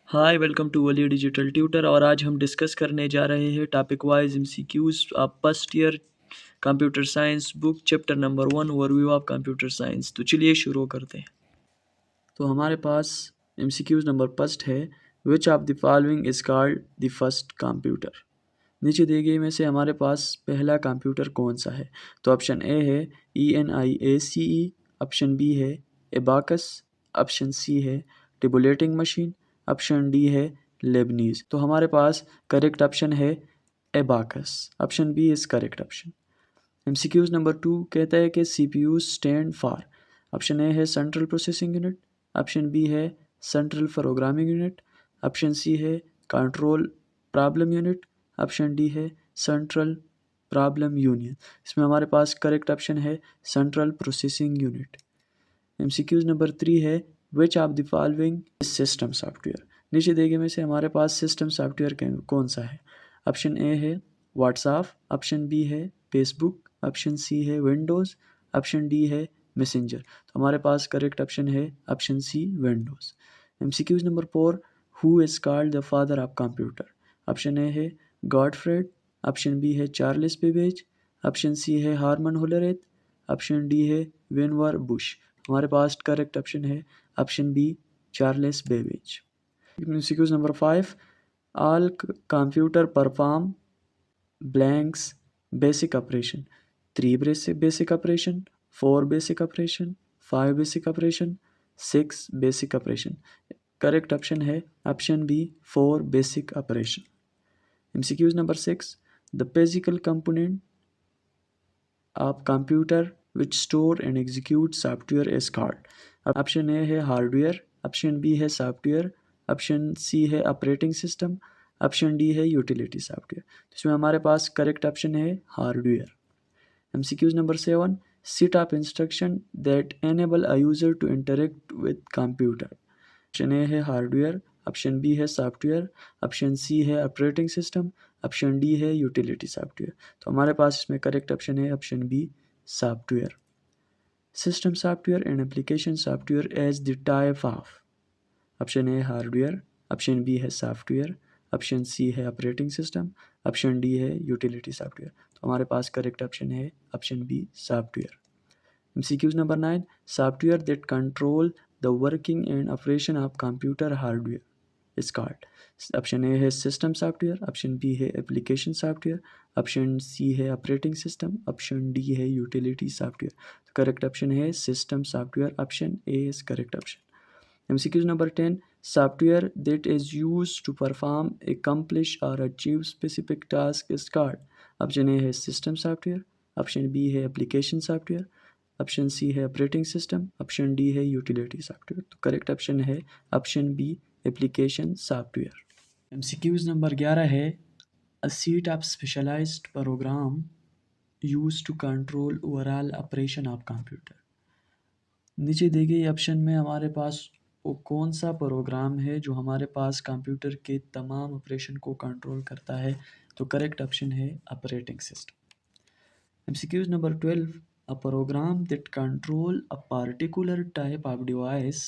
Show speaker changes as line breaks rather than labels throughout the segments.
Hi welcome to Wali digital tutor और आज हम डिस्कस करने जा रहे हैं टॉपिक वाइज एमसीक्यूज आप first year computer science book chapter number 1 overview of computer science. तो चलिए शुरू करते हैं। तो हमारे पास एमसीक्यूज नंबर फर्स्ट है, which of the following is called the first computer. नीचे दिए गए में से हमारे पास पहला कंप्यूटर कौन सा है। तो ऑप्शन ए है ENIACE, ऑप्शन बी है एबाकस, ऑप्शन सी है टेबुलेटिंग मशीन, ऑप्शन डी है लेबनीज। तो हमारे पास करेक्ट ऑप्शन है abacus, option B is correct option. MCQs number 2 कहता है कि CPU stand for. Option A है central processing unit, option B है central programming unit, option C है control problem unit, option D है सेंट्रल प्रॉब्लम यूनियन। इसमें हमारे पास करेक्ट ऑप्शन है central processing unit. MCQs number 3 है, which of the following system software. नीचे दिए गए में से हमारे पास सिस्टम सॉफ्टवेयर कौन सा है। ऑप्शन ए है व्हाट्सएप, ऑप्शन बी है फेसबुक, ऑप्शन सी है विंडोज़, ऑप्शन डी है मैसेंजर। तो हमारे पास करेक्ट ऑप्शन है option C Windows. MCQs number 4, who is called the father of computer. Option A है गॉडफ्रेड, ऑप्शन बी है चार्ल्स बेबेज, ऑप्शन सी है हार्मन होलरेथ, ऑप्शन डी है Vannevar Bush. हमारे पास करेक्ट ऑप्शन है option B Charles Babbage. MCQs number 5, all computer perform blanks basic operation, 3 basic operation, 4 basic operation, 5 basic operation, 6 basic operation। Correct option है option B 4 basic operation। MCQs नंबर 6, the physical component of computer which store and execute software is called। Option A है hardware, option B है software, option C है operating system, option D है utility software. तो इसमें हमारे पास correct option है hardware. MCQs number 7, set of instruction that enable a user to interact with computer। Option A है हार्डवेयर, ऑप्शन बी है सॉफ्टवेयर, ऑप्शन सी है ऑपरेटिंग सिस्टम, ऑप्शन डी है यूटिलिटी सॉफ्टवेयर। तो हमारे पास इसमें करेक्ट ऑप्शन है option B software. System software and application software as the type of. Option A hardware, option B है software, option C है operating system, option D है utility software. तो हमारे पास करेक्ट ऑप्शन है option B software. MCQs number 9, software that control the working and operation of computer hardware is called. Option A है system software, option B है application software, option C है operating system, option D है utility software. तो correct option है system software, option A is correct option. MCQ number 10, software that is used to perform, accomplish or achieve specific task is called। Option A है system software, option B है application software, option C है operating system, option D है utility software. तो correct option है option B application software. MCQs number 11 है, a set of specialized program used to control overall operation of computer। नीचे दिए गए option में हमारे पास वो कौन सा प्रोग्राम है जो हमारे पास कंप्यूटर के तमाम ऑपरेशन को कंट्रोल करता है। तो करेक्ट ऑप्शन है operating system. MCQs number 12, a program that control a particular type of device.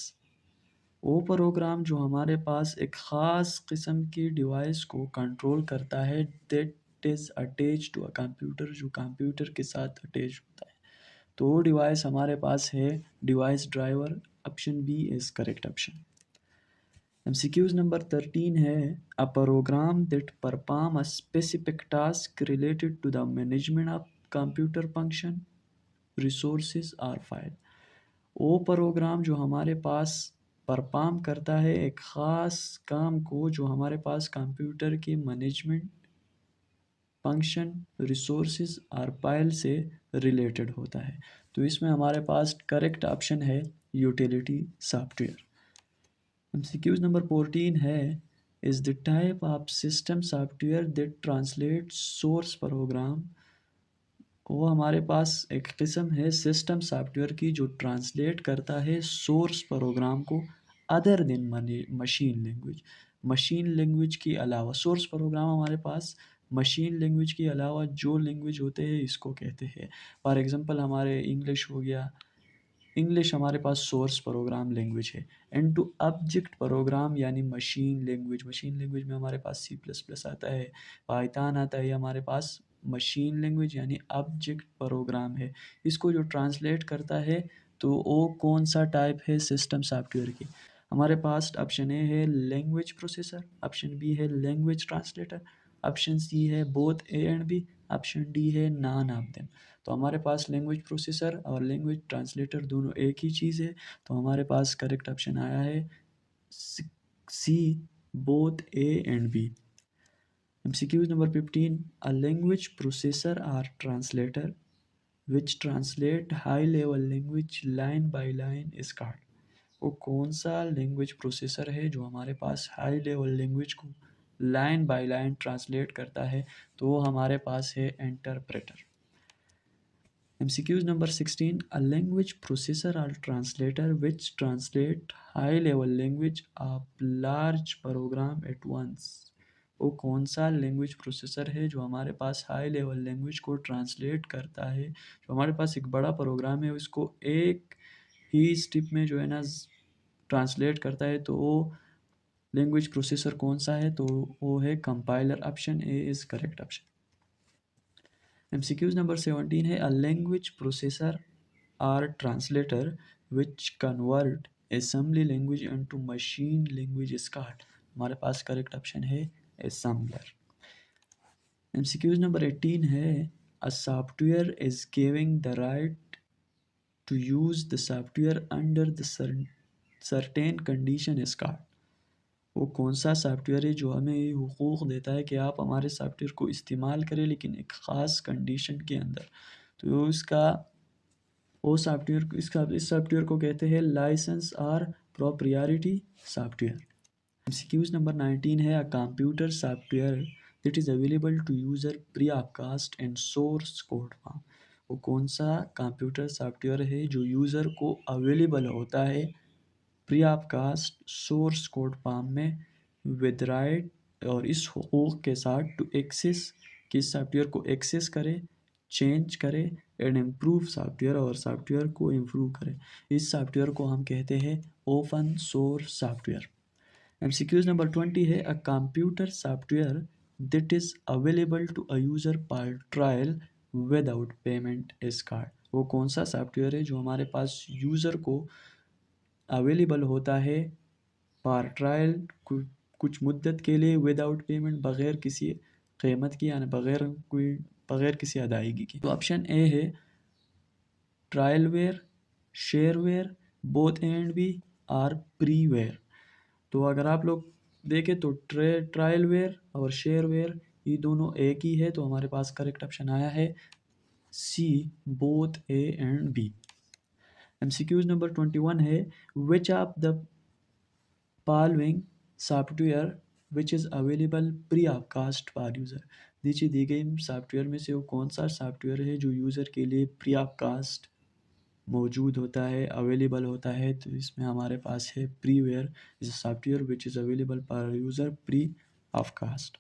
वो प्रोग्राम जो हमारे पास एक ख़ास किस्म की डिवाइस को कंट्रोल करता है, that is attach to a computer, जो कंप्यूटर के साथ अटैच होता है। तो वो डिवाइस हमारे पास है device driver, option B is correct option. MCQs number 13 है, a program that perform a specific task related to the management of computer function resources और फाइल। वो प्रोग्राम जो हमारे पास परफॉर्म करता है एक ख़ास काम को जो हमारे पास कंप्यूटर के मैनेजमेंट फंक्शन रिसोर्सेज और फाइल से रिलेटेड होता है। तो इसमें हमारे पास करेक्ट ऑप्शन है यूटिलिटी सॉफ्टवेयर। MCQs नंबर 14 है, is the type of system software that translate source program. वो हमारे पास एक किस्म है सिस्टम सॉफ्टवेयर की जो ट्रांसलेट करता है सोर्स प्रोग्राम को other than machine language. Machine language के अलावा सोर्स प्रोग्राम हमारे पास मशीन लैंग्वेज के अलावा जो लैंग्वेज होते हैं इसको कहते हैं। फॉर एग्जांपल हमारे इंग्लिश हो गया, इंग्लिश हमारे पास सोर्स प्रोग्राम लैंग्वेज है। एंड टू ऑब्जेक्ट प्रोग्राम यानी मशीन लैंग्वेज, मशीन लैंग्वेज में हमारे पास सी प्लस प्लस आता है, पाइथन आता है, ये हमारे पास मशीन लैंग्वेज यानी ऑब्जेक्ट प्रोग्राम है। इसको जो ट्रांसलेट करता है तो वो कौन सा टाइप है सिस्टम सॉफ्टवेयर की। हमारे पास ऑप्शन ए है लैंग्वेज प्रोसेसर, ऑप्शन बी है लैंग्वेज ट्रांसलेटर, ऑप्शन सी है both A and B, option D है नॉन ऑफ देम। तो हमारे पास लैंग्वेज प्रोसेसर और लैंग्वेज ट्रांसलेटर दोनों एक ही चीज़ है। तो हमारे पास करेक्ट ऑप्शन आया है C, both A and B. MCQ number 15, a language processor or translator which translate high level language line by line is called। वो कौन सा लैंग्वेज प्रोसेसर है जो हमारे पास हाई लेवल लैंग्वेज को लाइन बाय लाइन ट्रांसलेट करता है, तो वो हमारे पास है interpreter. MCQs number 16, a language processor or translator which translate high level language of large program at once। वो कौन सा लैंग्वेज प्रोसेसर है जो हमारे पास हाई लेवल लैंग्वेज को ट्रांसलेट करता है, जो हमारे पास एक बड़ा प्रोग्राम है उसको एक ही स्टेप में जो है ना ट्रांसलेट करता है। तो वो लैंग्वेज प्रोसेसर कौन सा है, तो वो है compiler. Option A is correct option. MCQs number 17 है, a language processor or translator which convert assembly language into machine language is called। हमारे पास करेक्ट ऑप्शन है assembler। MCQs number 18 है, a software is giving the right to use the software under the certain condition is called। वो कौन सा software है जो हमें ये हुकूक देता है कि आप हमारे सॉफ्टवेयर को इस्तेमाल करें लेकिन एक ख़ास कंडीशन के अंदर। तो इसका वो सॉफ्टवेयर इसका इस सॉफ्टवेयर को कहते हैं लाइसेंस और प्रोप्रियरिटी सॉफ्टवेयर। MCQs नंबर 19 है, a computer software that is available to user free of cost and source code form. वो कौन सा कंप्यूटर सॉफ्टवेयर है जो यूज़र को अवेलेबल होता है प्री ऑपकास्ट सोर्स कोड फॉर्म में विद राइट और इस हुकूक के साथ टू एक्सेस कि इस सॉफ्टवेयर को एक्सेस करे, चेंज करे एंड इम्प्रूव सॉफ्टवेयर और सॉफ्टवेयर को इम्प्रूव करे। इस सॉफ्टवेयर को हम कहते हैं open source software. MCQs number 20 है, a computer software that is available to a user per trial without payment is called. वो कौन सा सॉफ्टवेयर है जो हमारे पास यूज़र को अवेलेबल होता है पर ट्रायल कुछ मुद्दत के लिए विदाउट पेमेंट, बग़ैर किसी कीमत की यानी बग़ैर किसी अदायगी की। तो ऑप्शन ए है ट्रायलवेयर, शेयरवेयर, बोथ एंड बी और प्रीवेयर। तो अगर आप लोग देखें तो ट्रायलवेयर और शेयरवेयर ये दोनों एक ही है। तो हमारे पास करेक्ट ऑप्शन आया है C, both A and B. MCQs number 21 है, which of the following software which is available free of cost for user. नीचे दी गई सॉफ्टवेयर में से वो कौन सा सॉफ्टवेयर है जो यूज़र के लिए प्री ऑपकास्ट मौजूद होता है, अवेलेबल होता है। तो इसमें हमारे पास है freeware is a software which is available for user free of cost.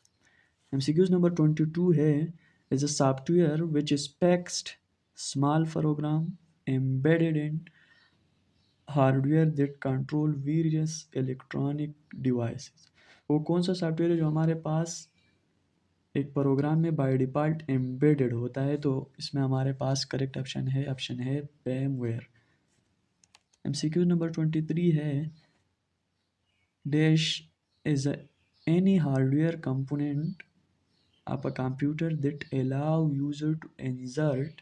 MCQs number 22 है, is a software which is text small program embedded in hardware that control various electronic devices. वो कौन सा सॉफ्टवेयर है जो हमारे पास एक प्रोग्राम में by default embedded होता है। तो इसमें हमारे पास करेक्ट ऑप्शन है पेमवेयर। MCQ नंबर 23 है, dash is any hardware component of a computer that allow user to insert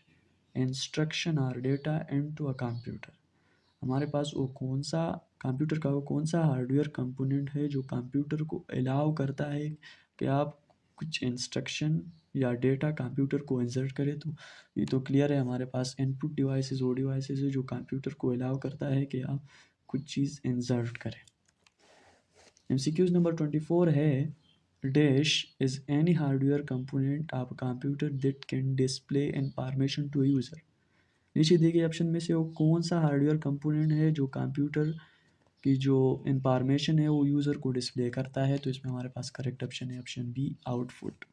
instruction or data into a computer। हमारे पास वो कौन सा कंप्यूटर का वो कौन सा हार्डवेयर कंपोनेंट है जो कंप्यूटर को अलाउ करता है कि आप कुछ इंस्ट्रक्शन या डेटा कंप्यूटर को इंसर्ट करें। तो ये तो क्लियर है, हमारे पास इनपुट डिवाइसेस वो डिवाइसेस है जो कंप्यूटर को अलाउ करता है कि आप कुछ चीज़ इंसर्ट करें। MCQs नंबर 24 है, dash is any hardware component of computer that can display information to user. नीचे दिए गए ऑप्शन में से वो कौन सा हार्डवेयर कंपोनेंट है जो कंप्यूटर की जो इंफॉर्मेशन है वो यूज़र को डिस्प्ले करता है। तो इसमें हमारे पास करेक्ट ऑप्शन है option B, output.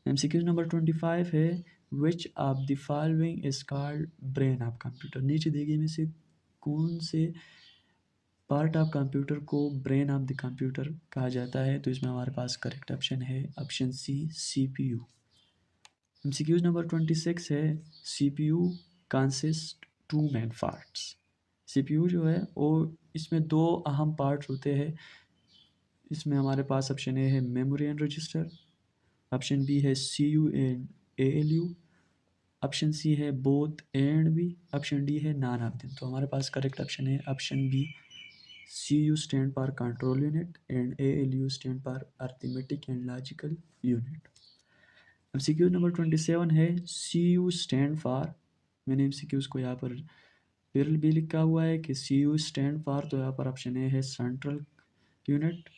MCQ number 25 है, which of the following is called brain of computer. नीचे दिए गए में से कौन से पार्ट ऑफ कंप्यूटर को ब्रेन ऑफ द कंप्यूटर कहा जाता है? तो इसमें हमारे पास करेक्ट ऑप्शन है option C, CPU। MCQs number 26 है, CPU consist two main parts. CPU जो है वो, इसमें दो अहम पार्ट्स होते हैं। इसमें हमारे पास ऑप्शन ए है memory and register, option B है CU and ALU, option C है both and B, option D है नॉन ऑफ देम। तो हमारे पास करेक्ट ऑप्शन है option B, CU stand for control unit and ALU stand for arithmetic and logical unit। MCQ number 27 है, CU stand for, मैंने MCQs को यहाँ पर फिर भी लिखा हुआ है कि CU stand for, तो यहाँ पर ऑप्शन ए है सेंट्रल यूनिट,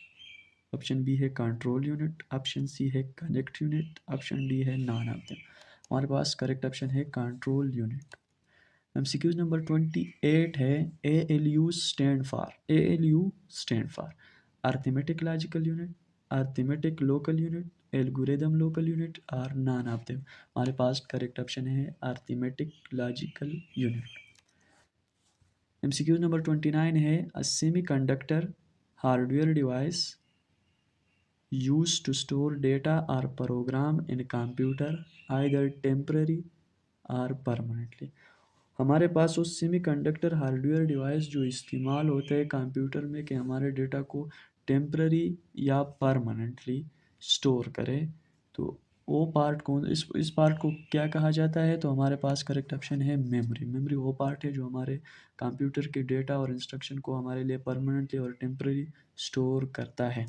ऑप्शन बी है कंट्रोल यूनिट, ऑप्शन सी है कनेक्ट यूनिट, ऑप्शन डी है नॉन ऑफ देम। हमारे पास करेक्ट ऑप्शन है कंट्रोल यूनिट। MCQ नंबर 28 है, ALU stand for arithmetic logical unit, arithmetic local unit, algorithm local unit और non of them. हमारे पास correct option है arithmetic logical unit. MCQ number 29 है, अ semiconductor hardware device used to store data or program in a computer either temporary or permanently। हमारे पास वो semiconductor hardware device जो इस्तेमाल होते हैं कंप्यूटर में कि हमारे डेटा को टेम्पररी या परमानेंटली स्टोर करें, तो वो पार्ट कौन, इस पार्ट को क्या कहा जाता है? तो हमारे पास करेक्ट ऑप्शन है मेमोरी। मेमोरी वो पार्ट है जो हमारे कंप्यूटर के डेटा और इंस्ट्रक्शन को हमारे लिए परमानेंटली और टेम्पररी स्टोर करता है।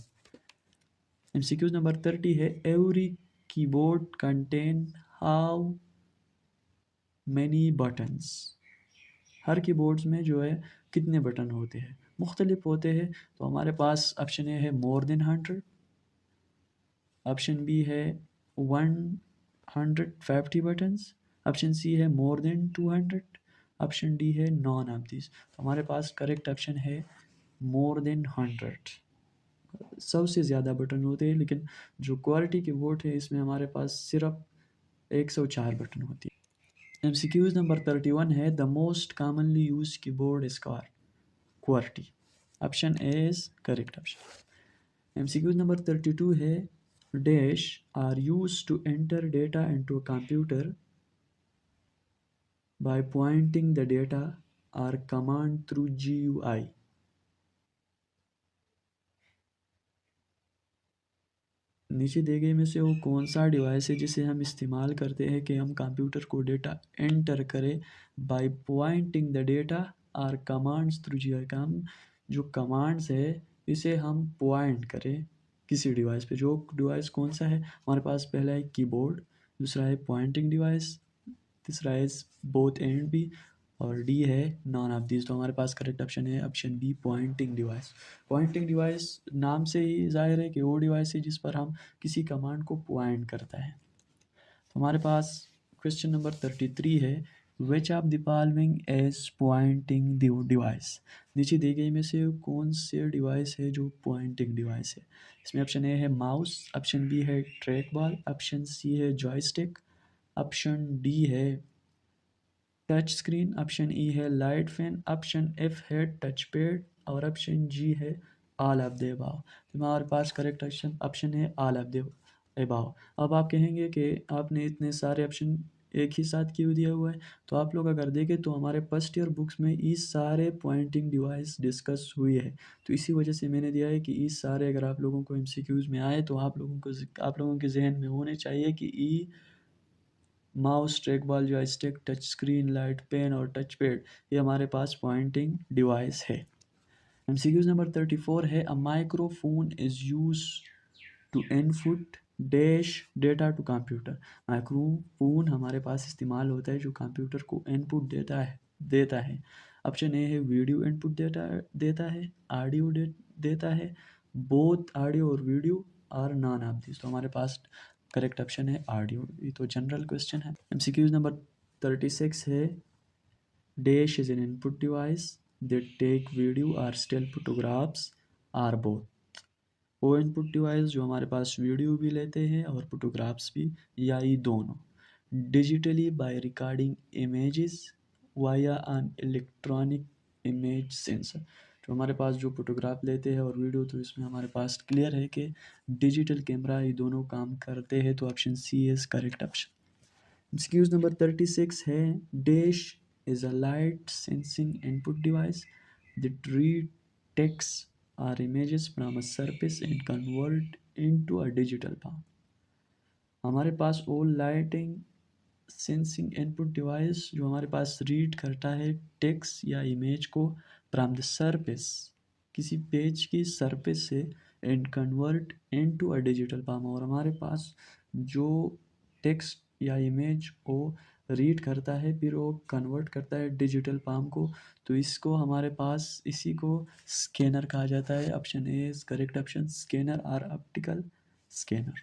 MCQ नंबर 30 है, every keyboard contain how many buttons. Her keyboards में जो है कितने बटन होते हैं? मुख्तलिफ होते हैं। तो हमारे पास ऑप्शन ए है मोर देन 100, ऑप्शन बी है 150 बटन्स, ऑप्शन सी है मोर देन 200, ऑप्शन डी है नॉन ऑफ दिस। तो हमारे पास करेक्ट ऑप्शन है मोर देन 100। सबसे ज़्यादा बटन होते हैं, लेकिन जो क्वालिटी कीबोर्ड है इसमें हमारे पास सिर्फ 104 बटन होती है। MCQs नंबर 31 है, the most commonly use keyboard is QWERTY। Option A is correct option. MCQ number 32 है, dash are use to enter data into computer by pointing the data or command through GUI। नीचे दिए गए में से वो कौन सा डिवाइस है जिसे हम इस्तेमाल करते हैं कि हम कंप्यूटर को डेटा एंटर करें by pointing the data or commands through GUI। का हम जो कमांड्स है इसे हम पॉइंट करें किसी डिवाइस पे। जो डिवाइस कौन सा है? हमारे पास पहला है कीबोर्ड, दूसरा है पॉइंटिंग डिवाइस, तीसरा है बोथ एंड बी, और डी है नॉन ऑफ दिस। तो हमारे पास करेक्ट ऑप्शन है option B, pointing device. Pointing device नाम से ही जाहिर है कि वो डिवाइस है जिस पर हम किसी कमांड को पॉइंट करता है। तो हमारे पास क्वेश्चन नंबर 33 है, which of the following is pointing device. नीचे दी गई में से कौन से डिवाइस है जो पॉइंटिंग डिवाइस है? इसमें ऑप्शन ए है माउस, ऑप्शन बी है ट्रैक बॉल, ऑप्शन सी है जॉयस्टिक, ऑप्शन डी है टच स्क्रीन, ऑप्शन ई है लाइट फैन, ऑप्शन एफ है टच पैड और ऑप्शन जी है ऑल ऑफ द अबव। तो हमारे पास करेक्ट ऑप्शन है ऑल ऑफ द अबव। अब आप कहेंगे कि आपने इतने सारे ऑप्शन एक ही साथ क्यों दिया हुआ है? तो आप लोग अगर देखें तो हमारे फर्स्ट ईयर बुक्स में ये सारे पॉइंटिंग डिवाइस डिस्कस हुई है, तो इसी वजह से मैंने दिया है कि ये सारे अगर आप लोगों को MCQs में आए तो आप लोगों के जहन में होने चाहिए कि ई mouse, track ball, joystick, touch screen, light pen और टच पैड ये हमारे पास पॉइंटिंग डिवाइस है। MCQ नंबर 34 है, a microphone is use to input dash data to computer. Microphone हमारे पास इस्तेमाल होता है जो कंप्यूटर को इनपुट देता है। ऑप्शन ए है वीडियो इनपुट देता है, ऑडियो देता है, बोथ ऑडियो और वीडियो और नॉन ऑफ दिस। तो हमारे पास करेक्ट ऑप्शन है ऑडियो। ये तो जनरल क्वेश्चन है। MCQ नंबर 36 है, dash is an input device that take video और स्टिल फोटोग्राफ्स आर बोथ। वो इनपुट डिवाइस जो हमारे पास वीडियो भी लेते हैं और फोटोग्राफ्स भी, या ये दोनों, digitally by recording images via an electronic image sensor. तो हमारे पास जो फोटोग्राफ लेते हैं और वीडियो, तो इसमें हमारे पास क्लियर है कि डिजिटल कैमरा ये दोनों काम करते हैं, तो option C is correct option. MCQs number 36 है, dash is a light sensing input device that read text or images from a surface and convert into a digital form। हमारे पास वो लाइटिंग सेंसिंग इनपुट डिवाइस जो हमारे पास read करता है text या image को from the surface, किसी page की सरफेस से, and convert into a digital form, और हमारे पास जो टेक्स्ट या इमेज को रीड करता है फिर वो कन्वर्ट करता है डिजिटल फॉर्म को, तो इसको हमारे पास इसी को स्कैनर कहा जाता है। Option A is correct option, scanner और ऑप्टिकल स्कैनर।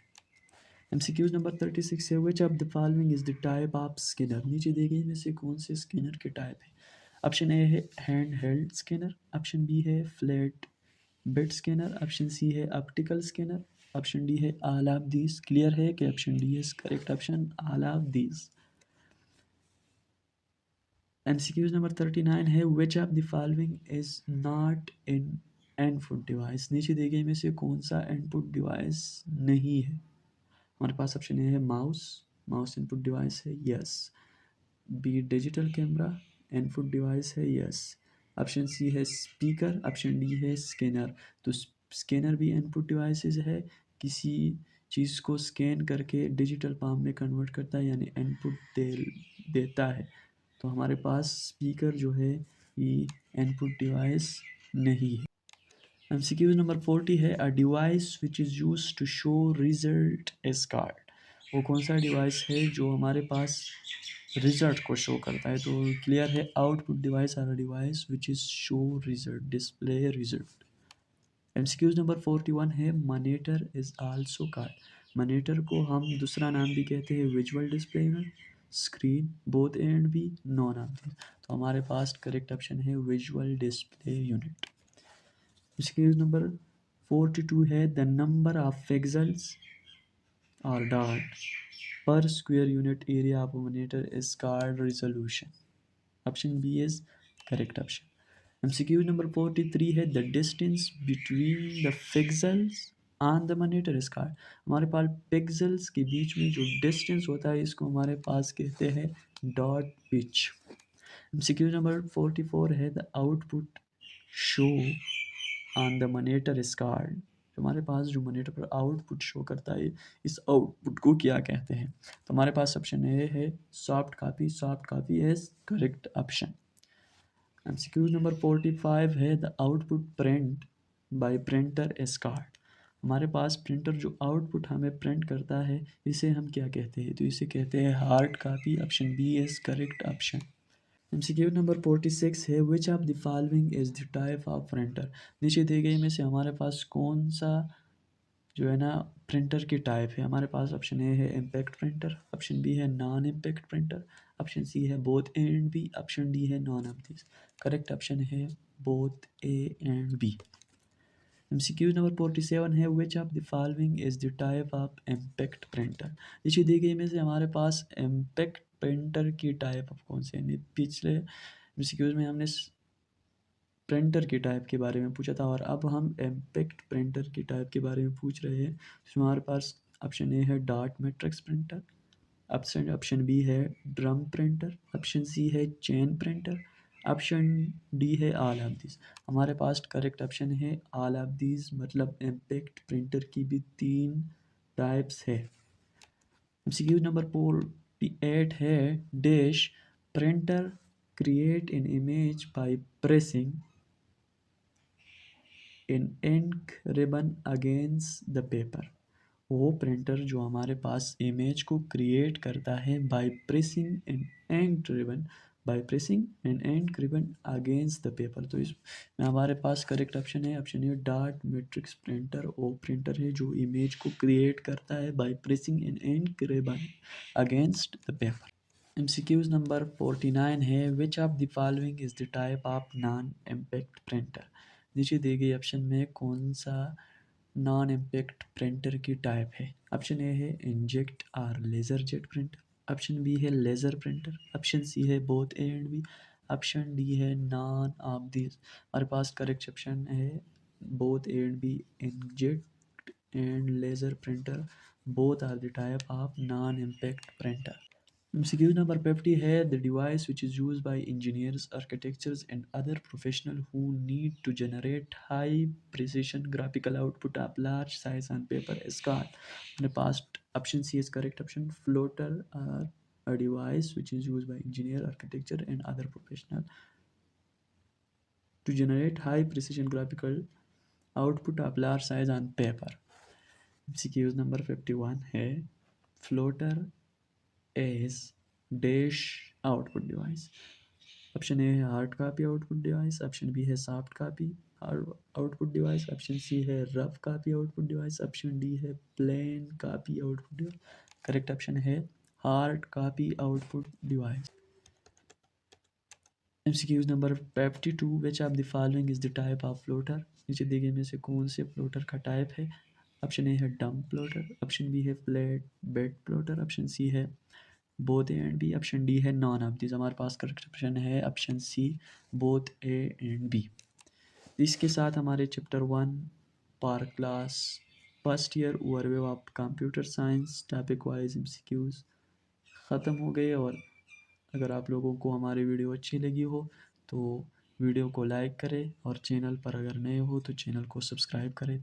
एमसीक्यूज नंबर 36 है, which of the following is the type of scanner, नीचे दी गई में से कौन से स्कैनर के टाइप है। ऑप्शन ए है hand held scanner, option B है flat bed scanner, option C है ऑप्टिकल स्कैनर, ऑप्शन डी है ऑल ऑफ दीज। क्लियर है कि option D is correct option, all of these. MCQs number 39 है, which of the following is not in input device, नीचे दी गई में से कौन सा इनपुट डिवाइस नहीं है। हमारे पास ऑप्शन ए है माउस, माउस इनपुट डिवाइस है, yes. B digital camera input device है, यस। ऑप्शन सी है स्पीकर, ऑप्शन डी है स्कैनर। तो स्कैनर भी इनपुट डिवाइसेस है, किसी चीज़ को स्कैन करके डिजिटल फॉर्म में कन्वर्ट करता है यानी इनपुट देता है। तो हमारे पास स्पीकर जो है ये इनपुट डिवाइस नहीं है। एमसीक्यू नंबर 40 है, a device which is use to show result is called, वो कौन सा डिवाइस है जो हमारे पास रिजल्ट को शो करता है। तो क्लियर है, output device are a device which is show result, display result. MCQs number 41 है, monitor is also called, monitor को हम दूसरा नाम भी कहते हैं visual display unit, screen, both and B, none of this. तो हमारे पास करेक्ट ऑप्शन है visual display unit. MCQs number 42 है, द नंबर ऑफ पिक्सेल्स और dot per square unit area of a monitor is called resolution। Option B is correct option। MCQ number 43 है, the distance between the pixels on the monitor is called, हमारे पास pixels के बीच में जो distance होता है इसको हमारे पास कहते हैं डॉट पिच। MCQ नंबर 44 है, the output show on the monitor is called, हमारे पास जो मॉनिटर पर आउटपुट शो करता है इस आउटपुट को क्या कहते हैं। तो हमारे पास ऑप्शन ए है soft copy, soft copy is correct option. MCQ number 45 है, the output print by printer is called, हमारे पास प्रिंटर जो आउटपुट हमें प्रिंट करता है इसे हम क्या कहते हैं, तो इसे कहते हैं hard copy. Option B is correct option. MCQ number 46 है, which of the following is the type of printer, नीचे दी गई में से हमारे पास कौन सा जो है ना प्रिंटर की टाइप है। हमारे पास ऑप्शन ए है इम्पैक्ट प्रिंटर, ऑप्शन बी है none impact printer, option C है both A and B, option D है none of this. Correct option है both A and B. MCQ number 47 है, which of the following is the type of impact printer, नीचे दी गई में से हमारे पास इम्पैक्ट प्रिंटर की टाइप ऑफ कौन से है। पिछले एमसीक्यूज में हमने प्रिंटर की टाइप के बारे में पूछा था और अब हम इम्पैक्ट प्रिंटर की टाइप के बारे में पूछ रहे हैं। तो हमारे पास ऑप्शन ए है dot matrix printer, option B है ड्रम प्रिंटर, ऑप्शन सी है चेन प्रिंटर, ऑप्शन डी है ऑल ऑफ दिस। हमारे पास करेक्ट ऑप्शन है ऑल ऑफ दिस, मतलब इम्पैक्ट प्रिंटर की भी 3 टाइप्स है। एमसीक्यू नंबर 48 है, dash printer create an image by pressing in ink ribbon against the paper, वो प्रिंटर जो हमारे पास इमेज को क्रिएट करता है by pressing in ink ribbon, by pressing in ink ribbon against the paper. तो इसमें हमारे पास करेक्ट ऑप्शन है option A dot matrix printer, वो प्रिंटर है जो इमेज को क्रिएट करता है by pressing in ink ribbon against the paper. MCQs number 49 है, which of the following is the type of non impact printer, नीचे दी गई ऑप्शन में कौन सा नॉन इम्पैक्ट प्रिंटर की टाइप है। ऑप्शन ए है इंजेक्ट और laser jet printer, option B है लेज़र प्रिंटर, ऑप्शन सी है both A and B, option D है नॉन ऑफ दिस। हमारे पास करेक्ट ऑप्शन है both A and B. Inkjet and laser printer both are the type of non impact printer. MCQ number 50 है the device which is used by engineers, architects and other professionals who need to generate high precision graphical output of large size on paper is called. In the past, option C is correct option. Floater are a device which is used by engineer, architecture and other professional to generate high precision graphical output of large size on paper. MCQ number 51 है floater is dash output device. Option A है hard copy output device, option B है soft copy output device, option C है rough copy output device, option D है plain copy output device. Correct option है hard copy output device. MCQs number 52 which of the following is the type of plotter. नीचे दिए गए में से कौन से फ्लोटर का टाइप है। ऑप्शन ए है डंप फ्लोटर, ऑप्शन बी है flat bed plotter, option C है both A and B, option D है नॉन ऑफ दिस। हमारे पास करेक्ट ऑप्शन है option C both A and B. इसके साथ हमारे चैप्टर 1 पार class first year overview of computer science topic wise MCQs ख़त्म हो गए। और अगर आप लोगों को हमारी वीडियो अच्छी लगी हो तो वीडियो को लाइक करें और चैनल पर अगर नए हो तो चैनल को सब्सक्राइब करें।